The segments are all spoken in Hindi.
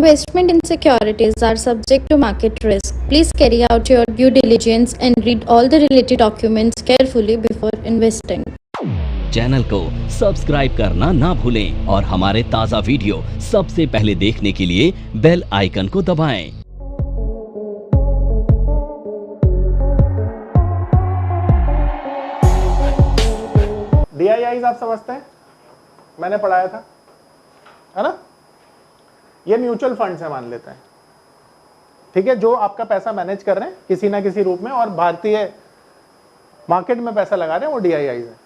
Investment in securities are subject to market risk. Please carry out your due diligence and read all the related documents carefully before investing. Channel को सब्सक्राइब करना ना भूलें और हमारे ताज़ा वीडियो सबसे पहले देखने के लिए बेल आइकन को दबाएं। DIIs आप समझते हैं, मैंने पढ़ाया था, है ना? ये म्यूचुअल फंड्स है मान लेते हैं, ठीक है, जो आपका पैसा मैनेज कर रहे हैं किसी ना किसी रूप में और भारतीय मार्केट में पैसा लगा रहे हैं, वो DIIs है।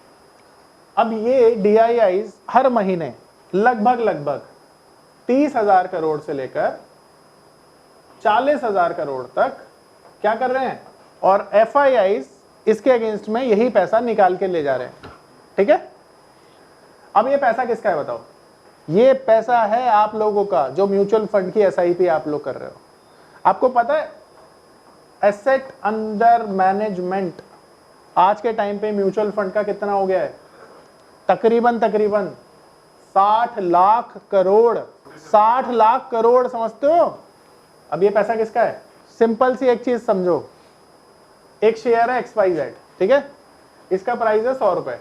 अब ये DIIs हर महीने लगभग 30,000 करोड़ से लेकर 40,000 करोड़ तक क्या कर रहे हैं, और FIIs इसके अगेंस्ट में यही पैसा निकाल के ले जा रहे हैं, ठीक है। अब ये पैसा किसका है बताओ? ये पैसा है आप लोगों का, जो म्यूचुअल फंड की SIP आप लोग कर रहे हो। आपको पता है एसेट अंडर मैनेजमेंट आज के टाइम पे म्यूचुअल फंड का कितना हो गया है? तकरीबन 60 लाख करोड़। 60 लाख करोड़, समझते हो? अब ये पैसा किसका है? सिंपल सी एक चीज समझो, एक शेयर है XYZ, ठीक है, इसका प्राइस है 100 रुपए।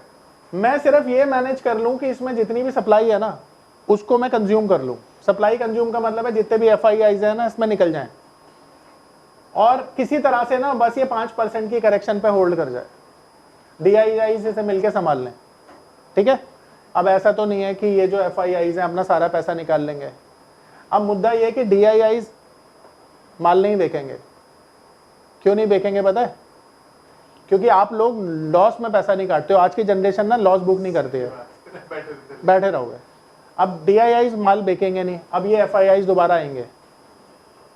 मैं सिर्फ ये मैनेज कर लूं कि इसमें जितनी भी सप्लाई है ना उसको मैं कंज्यूम कर लूं। सप्लाई कंज्यूम का मतलब है जितने भी FIIs है ना इसमें निकल जाएं, और किसी तरह से ना बस ये 5% की करेक्शन पे होल्ड कर जाए। DIIs इसे मिलके संभाल लें, ठीक है। अब ऐसा तो नहीं है कि ये जो FIIs हैं अपना सारा पैसा निकाल लेंगे। अब मुद्दा ये कि DIIs माल नहीं बेचेंगे। क्यों नहीं बेचेंगे पता है? क्योंकि आप लोग लॉस में पैसा नहीं काटते हो। आज की जनरेशन ना लॉस बुक नहीं करती है, बैठे रहोगे। अब DIIs माल बेचेंगे नहीं, अब ये FIIs दोबारा आएंगे,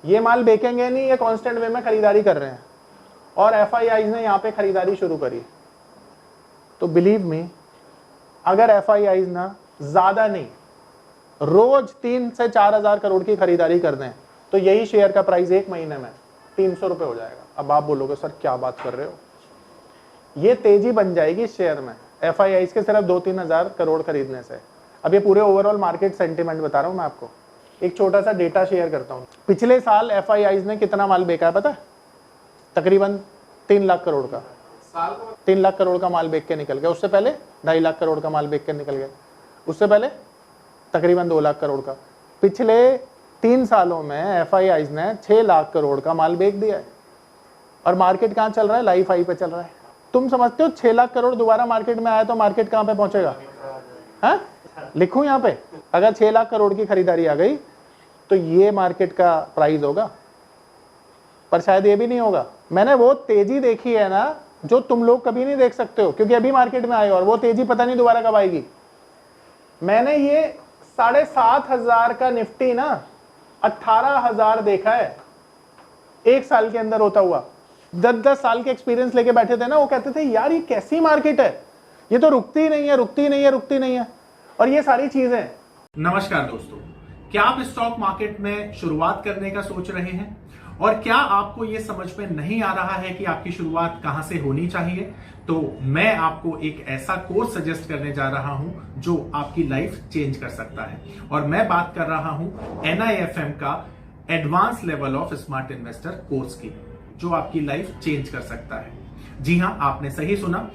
ये माल बेचेंगे नहीं, ये कांस्टेंट वे में खरीदारी कर रहे हैं, और FIIs ने यहाँ पे खरीदारी शुरू करी। तो बिलीव मी, अगर FIIs ना ज्यादा नहीं रोज 3 से 4,000 करोड़ की खरीदारी कर दें तो यही शेयर का प्राइस एक महीने में 300 रुपए हो जाएगा। अब आप बोलोगे सर क्या बात कर रहे हो, ये तेजी बन जाएगी शेयर में FIIs के सिर्फ 2-3 हजार करोड़ खरीदने से। अब ये पूरे ओवरऑल मार्केट सेंटीमेंट बता रहा हूं मैं आपको। एक छोटा सा डेटा शेयर करता हूं। पिछले साल FIIs ने कितना माल बेचा है पता है? तकरीबन 3 लाख करोड़ का। 3 लाख करोड़ का माल बेच के निकल गया। उससे पहले 2.5 लाख करोड़ का माल बेच के निकल गया। उससे पहले तकरीबन 2 लाख करोड़ का। पिछले 3 सालों में FIIs ने 6 लाख करोड़ का माल बेच दिया है, और मार्केट कहाँ चल रहा है? लाइफ हाई पे चल रहा है। तुम समझते हो 6 लाख करोड़ दोबारा मार्केट में आया तो मार्केट कहाँ पे पहुंचेगा? हाँ, लिखूं यहाँ पे, अगर 6 लाख करोड़ की खरीदारी आ गई तो ये मार्केट का प्राइस होगा, पर शायद ये भी नहीं होगा। मैंने वो तेजी देखी है ना जो तुम लोग कभी नहीं देख सकते हो, क्योंकि अभी मार्केट में आए, और वो तेजी पता नहीं दोबारा कब आएगी। मैंने ये 7,500 का निफ्टी ना 18,000 देखा है एक साल के अंदर होता हुआ। 10-10 साल के एक्सपीरियंस लेके बैठे थे ना, वो कहते थे यार ये कैसी मार्केट है, ये तो रुकती नहीं है। और ये सारी चीजें। नमस्कार दोस्तों, क्या आप स्टॉक मार्केट में शुरुआत करने का सोच रहे हैं, और क्या आपको ये समझ में नहीं आ रहा है कि आपकी शुरुआत कहां से होनी चाहिए? तो मैं आपको एक ऐसा कोर्स सजेस्ट करने जा रहा हूं जो आपकी लाइफ चेंज कर सकता है, और मैं बात कर रहा हूं NIFM का advance level of smart investor course की, जो आपकी लाइफ चेंज कर सकता है। जी हां, आपने सही सुना,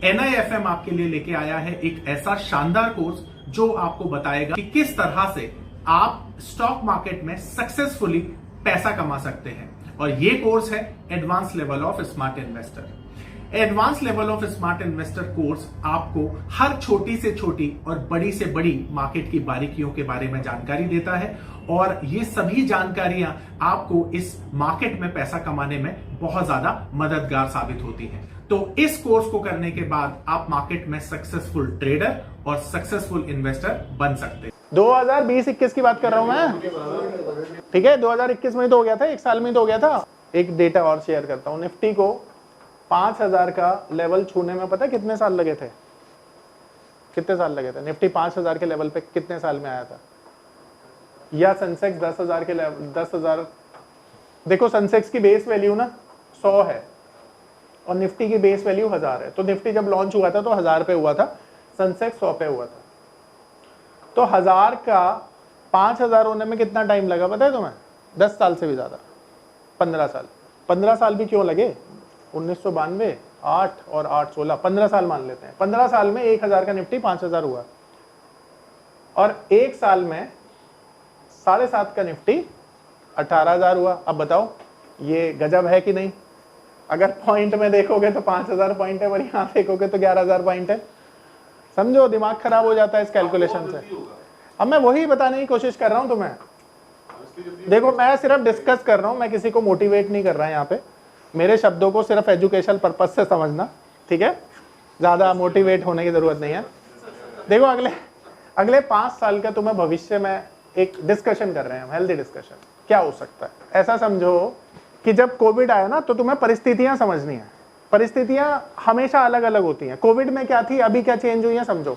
NIFM आपके लिए लेके आया है एक ऐसा शानदार कोर्स जो आपको बताएगा कि किस तरह से आप स्टॉक मार्केट में सक्सेसफुली पैसा कमा सकते हैं। और ये कोर्स है advance level of smart investor. Advance level of smart investor course आपको हर छोटी से छोटी और बड़ी से बड़ी मार्केट की बारीकियों के बारे में जानकारी देता है, और ये सभी जानकारियां आपको इस मार्केट में पैसा कमाने में बहुत ज्यादा मददगार साबित होती हैं। तो इस कोर्स को करने के बाद आप मार्केट में सक्सेसफुल ट्रेडर और सक्सेसफुल इन्वेस्टर बन सकते हैं। 2020-21 की बात कर रहा हूं मैं, ठीक है। 2021 में तो हो गया था, एक साल में तो हो गया था। एक डेटा और शेयर करता हूं। निफ्टी को 5,000 का लेवल छूने में पता है कितने साल लगे थे? कितने साल लगे थे? निफ्टी 5,000 के लेवल पे कितने साल में आया था? या सेंसेक्स 10,000 के लेवल, 10,000, देखो सेंसेक्स की बेस वैल्यू ना 100 है और निफ्टी की बेस वैल्यू 1000 है। तो निफ्टी जब लॉन्च हुआ था तो 1000 पे हुआ था, सेंसेक्स 100 पे हुआ था। तो 1000 का 5,000 होने में कितना टाइम लगा पता है तुम्हें? 10 साल से भी ज्यादा, 15 साल। 15 साल भी क्यों लगे? 1992, 8 और 8 16, 15 साल मान लेते हैं। 15 साल में 1,000 का निफ्टी 5,000 हुआ, और 1 साल में 7.5 का निफ्टी 18,000 हुआ। अब बताओ ये गजब है कि नहीं? अगर पॉइंट में देखोगे तो 5,000 पॉइंट है, और यहां देखोगे तो 11,000 पॉइंट है। समझो, दिमाग खराब हो जाता है इस कैलकुलेशन से। अब मैं वही बताने की कोशिश कर रहा हूं तुम्हें। देखो, मैं सिर्फ डिस्कस कर रहा हूं, मैं किसी को मोटिवेट नहीं कर रहा यहाँ पे। मेरे शब्दों को सिर्फ एजुकेशनल पर्पज से समझना, ठीक है? ज्यादा मोटिवेट होने की जरूरत नहीं है। देखो, अगले 5 साल का तुम्हें भविष्य में एक डिस्कशन कर रहे हैं हम, हेल्दी डिस्कशन। क्या हो सकता है? ऐसा समझो कि जब कोविड आया ना, तो तुम्हें परिस्थितियां समझनी है। परिस्थितियां हमेशा अलग अलग होती हैं। कोविड में क्या थी, अभी क्या चेंज हुई है, समझो।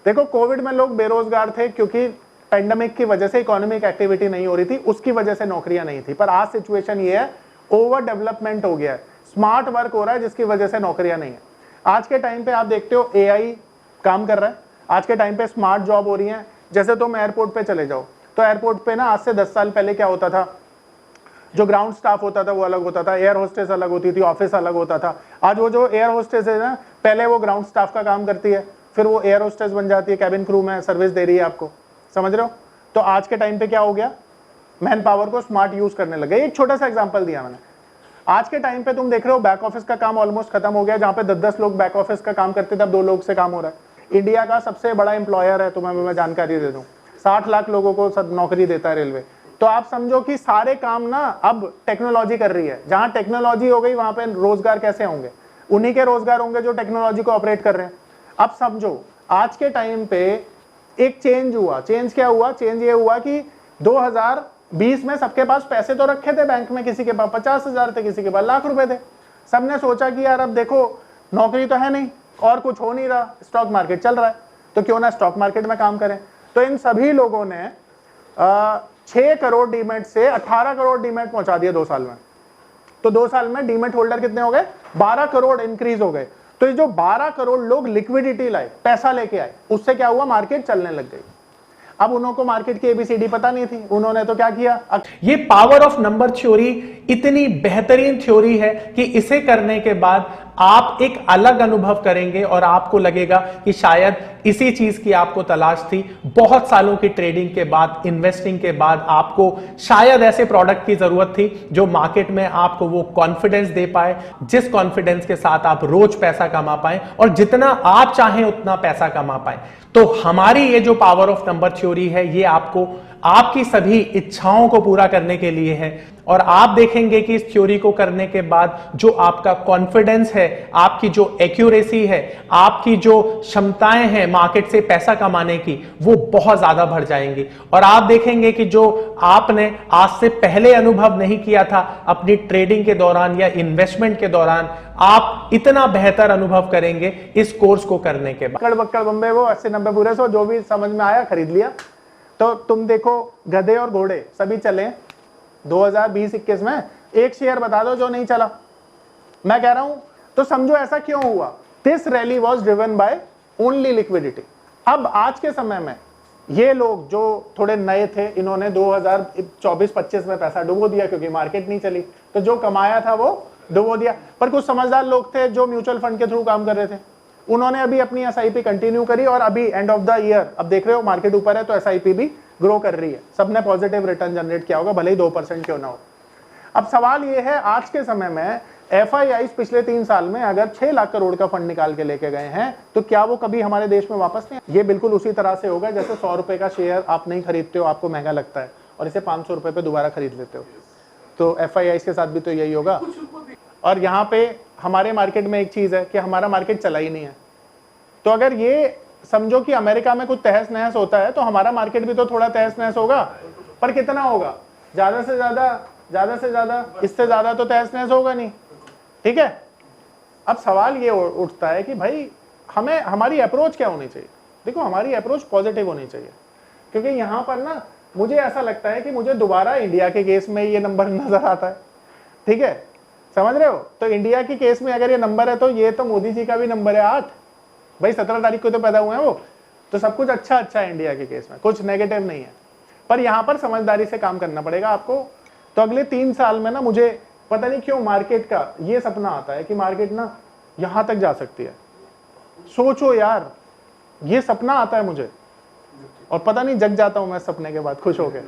देखो, कोविड में लोग बेरोजगार थे क्योंकि पेंडेमिक की वजह से इकोनॉमिक एक्टिविटी नहीं हो रही थी, उसकी वजह से नौकरियां नहीं थी। पर आज सिचुएशन ये है, ओवर डेवलपमेंट हो गया है, स्मार्ट वर्क हो रहा है, जिसकी वजह से नौकरियां नहीं है। आज के टाइम पे आप देखते हो एआई काम कर रहा है, आज के टाइम पे स्मार्ट जॉब हो रही है। जैसे तुम एयरपोर्ट पे चले जाओ, तो एयरपोर्ट पे ना आज से 10 साल पहले क्या होता था, जो ग्राउंड स्टाफ होता था वो अलग होता था, एयर होस्टेस अलग होती थी, ऑफिस अलग होता था। आज वो जो एयर होस्टेस है ना, पहले वो ग्राउंड स्टाफ का काम करती है, फिर वो एयर होस्टेस बन जाती है, कैबिन क्रू में सर्विस दे रही है आपको, समझ रहे हो? तो आज के टाइम पे क्या हो गया, मैन पावर को स्मार्ट यूज करने लगे। एक छोटा सा एग्जांपल दिया मैंने। आज के टाइम पे तुम देख रहे हो बैक ऑफिस का काम ऑलमोस्ट खत्म हो गया। जहां पे 10-10 लोग बैक ऑफिस का काम करते थे, अब 2 लोग से काम हो रहा है। इंडिया का सबसे बड़ा एम्प्लॉयर है, तुम्हें मैं जानकारी दे दूं, 60 लाख लोगों को सब नौकरी देता है रेलवे। तो आप समझो कि सारे काम ना अब टेक्नोलॉजी कर रही है। जहां टेक्नोलॉजी हो गई वहां पे रोजगार कैसे होंगे? उन्हीं के रोजगार होंगे जो टेक्नोलॉजी को ऑपरेट कर रहे हैं। अब समझो, आज के टाइम पे एक चेंज हुआ। चेंज क्या हुआ? चेंज ये हुआ कि 2020 में सबके पास पैसे तो रखे थे बैंक में, किसी के पास 50,000 थे, किसी के पास लाख रुपए थे। सबने सोचा कि यार अब देखो नौकरी तो है नहीं और कुछ हो नहीं रहा, स्टॉक मार्केट चल रहा है, तो क्यों ना स्टॉक मार्केट में काम करें। तो इन सभी लोगों ने 6 करोड़ डीमेट से 18 करोड़ डीमेट पहुंचा दिए 2 साल में। तो 2 साल में डीमेट होल्डर कितने हो गए? 12 करोड़ इंक्रीज हो गए। तो ये जो 12 करोड़ लोग लिक्विडिटी लाए, पैसा लेके आए, उससे क्या हुआ? मार्केट चलने लग गई। अब उन्होंने को मार्केट की एबीसीडी पता नहीं थी, उन्होंने तो क्या किया। ये पावर ऑफ नंबर थ्योरी इतनी बेहतरीन थ्योरी है कि इसे करने के बाद आप एक अलग अनुभव करेंगे और आपको लगेगा कि शायद इसी चीज की आपको तलाश थी। बहुत सालों की ट्रेडिंग के बाद, इन्वेस्टिंग के बाद आपको शायद ऐसे प्रोडक्ट की जरूरत थी जो मार्केट में आपको वो कॉन्फिडेंस दे पाए, जिस कॉन्फिडेंस के साथ आप रोज पैसा कमा पाए और जितना आप चाहें उतना पैसा कमा पाए। तो हमारी ये जो पावर ऑफ नंबर थ्योरी है, ये आपको आपकी सभी इच्छाओं को पूरा करने के लिए है। और आप देखेंगे कि इस थ्योरी को करने के बाद जो आपका कॉन्फिडेंस है, आपकी जो एक्यूरेसी है, आपकी जो क्षमताएं हैं मार्केट से पैसा कमाने की, वो बहुत ज्यादा बढ़ जाएंगी। और आप देखेंगे कि जो आपने आज से पहले अनुभव नहीं किया था अपनी ट्रेडिंग के दौरान या इन्वेस्टमेंट के दौरान, आप इतना बेहतर अनुभव करेंगे इस कोर्स को करने के बाद। बक्कड़ बम्बे वो 80-90 पूरे 100 जो भी समझ में आया खरीद लिया। तो तुम देखो, गधे और घोड़े सभी चले 2020-21 में। एक शेयर बता दो जो नहीं चला। मैं कह रहा हूं, तो समझो ऐसा क्यों हुआ। This rally was driven by only liquidity. अब आज के समय में ये लोग जो थोड़े नए थे, इन्होंने 2024-25 में पैसा डुबो दिया क्योंकि मार्केट नहीं चली, तो जो कमाया था वो डुबो दिया। पर कुछ समझदार लोग थे जो म्यूचुअल फंड के थ्रू काम कर रहे थे, उन्होंने अभी अपनी एसआईपी कंटिन्यू करी और अभी एंड ऑफ द ईयर, अब देख रहे हो मार्केट ऊपर है तो एसआईपी भी ग्रो कर रही है। सबने पॉजिटिव रिटर्न जनरेट किया होगा, भले ही 2% क्यों ना हो। अब सवाल ये है, आज के समय में एफआईआई पिछले 3 साल में अगर 6 लाख करोड़ का फंड निकाल के लेके गए हैं, तो क्या वो कभी हमारे देश में वापस नहीं? ये बिल्कुल उसी तरह से होगा जैसे 100 रुपए का शेयर आप नहीं खरीदते हो, आपको महंगा लगता है, और इसे 500 रुपए पे दोबारा खरीद लेते हो। तो एफआईआई के साथ भी तो यही होगा। और यहाँ पे हमारे मार्केट में एक चीज है कि हमारा मार्केट चला ही नहीं है। तो अगर ये समझो कि अमेरिका में कुछ तहस नहस होता है, तो हमारा मार्केट भी तो थोड़ा तहस नहस होगा, पर कितना होगा? ज्यादा से ज्यादा, इससे ज्यादा तो तहस नहस होगा नहीं, ठीक है। अब सवाल ये उठता है कि भाई हमें हमारी अप्रोच क्या होनी चाहिए। देखो, हमारी अप्रोच पॉजिटिव होनी चाहिए, क्योंकि यहाँ पर ना मुझे ऐसा लगता है कि मुझे दोबारा इंडिया के केस में ये नंबर नजर आता है, ठीक है, समझ रहे हो। तो इंडिया के केस में अगर ये नंबर है, तो ये तो मोदी जी का भी नंबर है 8। भाई 17 तारीख को तो पैदा हुए हैं वो, तो सब कुछ अच्छा है इंडिया के केस में, कुछ नेगेटिव नहीं है। पर यहां पर समझदारी से काम करना पड़ेगा आपको। तो अगले 3 साल में ना मुझे पता नहीं क्यों मार्केट का ये सपना आता है कि मार्केट ना यहां तक जा सकती है। सोचो यार, ये सपना आता है मुझे और पता नहीं जग जाता हूं मैं सपने के बाद खुश होकर।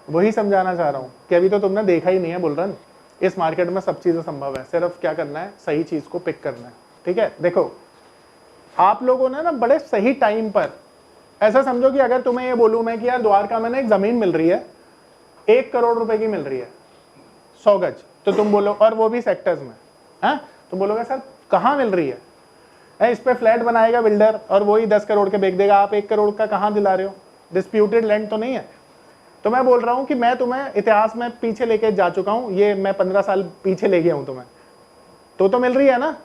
वही समझाना चाह रहा हूं कि अभी तो तुमने देखा ही नहीं है बुलरन। इस मार्केट में सब चीजें संभव है, सिर्फ क्या करना है, सही चीज को पिक करना है। ठीक है, देखो आप लोगों ने ना बड़े सही टाइम पर, ऐसा समझो कि अगर तुम्हें ये बोलूं मैं कि यार द्वारका में ना एक जमीन मिल रही है 1 करोड़ रुपए की मिल रही है 100 गज, तो तुम बोलो, और वो भी सेक्टर्स में है, तुम बोलोगे सर कहाँ मिल रही है, इस पे फ्लैट बनाएगा बिल्डर और वही 10 करोड़ के बेच देगा, आप 1 करोड़ का कहाँ दिला रहे हो, डिस्प्यूटेड लैंड तो नहीं है। तो मैं बोल रहा हूं कि मैं तुम्हें इतिहास में पीछे लेके जा चुका हूं, ये मैं 15 साल पीछे ले गया हूं तुम्हें, तो मिल रही है ना।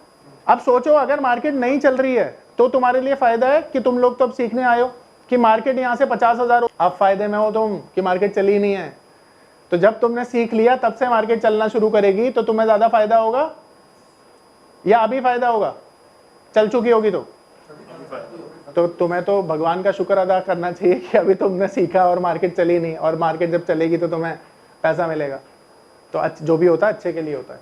अब सोचो अगर मार्केट नहीं चल रही है तो तुम्हारे लिए फायदा है कि तुम लोग तो अब सीखने आए हो कि मार्केट यहां से 50,000, अब फायदे में हो तुम कि मार्केट चली नहीं है। तो जब तुमने सीख लिया तब से मार्केट चलना शुरू करेगी तो तुम्हें ज्यादा फायदा होगा या अभी फायदा होगा, चल चुकी होगी तो तुम्हें तो भगवान का शुक्र अदा करना चाहिए कि अभी तुमने सीखा और मार्केट चली नहीं, और मार्केट जब चलेगी तो तुम्हें पैसा मिलेगा। तो जो भी होता है अच्छे के लिए होता है।